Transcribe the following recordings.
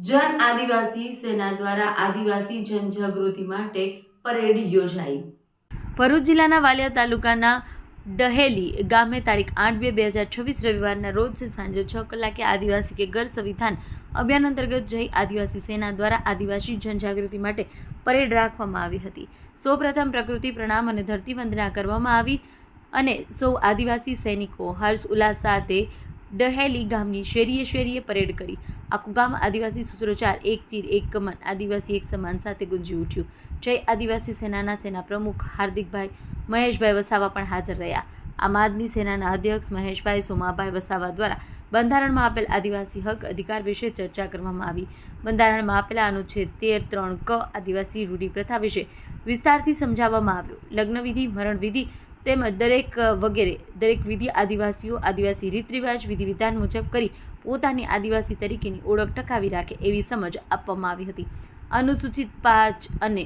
જન આદિવાસી સેના દ્વારા આદિવાસી જનજાગૃતિ માટે પરેડ યોજાઈ। ભરૂચ જિલ્લાના વાલિયા તાલુકાના ડહેલી ગામે તારીખ 8/2/2026 રવિવારના રોજ સાંજે 6 કલાકે આદિવાસી કે ઘર સંવિધાન અભિયાન અંતર્ગત જય આદિવાસી સેના દ્વારા આદિવાસી જનજાગૃતિ માટે પરેડ રાખવામાં આવી હતી। સૌપ્રથમ પ્રકૃતિ પ્રણામ અને ધરતી વંદના કરવામાં આવી અને સૌ આદિવાસી સૈનિકો હર્ષ ઉલ્લાસ સાથે ડહેલી ગામની શેરીએ શેરીએ પરેડ કરી આખું ગામ આદિવાસી સૂત્રોચ્ચાર એક તીર એક કમાન આદિવાસી એક સમાન સાથે ગુંજી ઉઠ્યું। જય આદિવાસી સેનાના સેના પ્રમુખ હાર્દિકભાઈ મહેશભાઈ વસાવા પણ હાજર રહ્યા। આમ આદમી સેનાના અધ્યક્ષ મહેશભાઈ સોમાભાઈ વસાવા દ્વારા બંધારણમાં આપેલ આદિવાસી હક અધિકાર વિશે ચર્ચા કરવામાં આવી। બંધારણમાં આપેલા અનુચ્છેદ 13(3) ક આદિવાસી રૂઢિ પ્રથા વિશે વિસ્તારથી સમજાવવામાં આવ્યો। લગ્ન વિધિ, મરણ વિધિ તેમજ દરેક વિધિ આદિવાસીઓ આદિવાસી રીત રિવાજ વિધિ વિધાન મુજબ કરી પોતાની આદિવાસી તરીકેની ઓળખ ટકાવી રાખે એવી સમજ આપવામાં આવી હતી। અનુસૂચિત 5 અને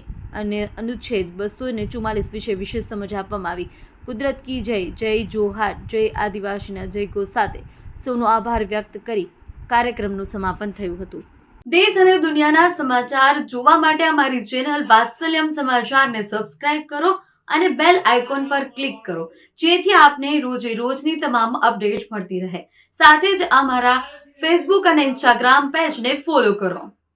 અનુચ્છેદ 244 વિશે વિશેષ સમજ આપવામાં આવી। કુદરત કી જય, જય જોહાર, જય આદિવાસીના જય ઘોષ સાથે સૌનો આભાર વ્યક્ત કરી કાર્યક્રમનું સમાપન થયું હતું। દેશ અને દુનિયાના સમાચાર જોવા માટે અમારી ચેનલ વાત્સલ્યમ સમાચારને સબસ્ક્રાઇબ કરો અને બેલ આઇકોન પર ક્લિક કરો જેથી આપને રોજે રોજની તમામ અપડેટ મળતી રહે। સાથે જ અમારા ફેસબુક અને ઇન્સ્ટાગ્રામ પેજને ફોલો કરો।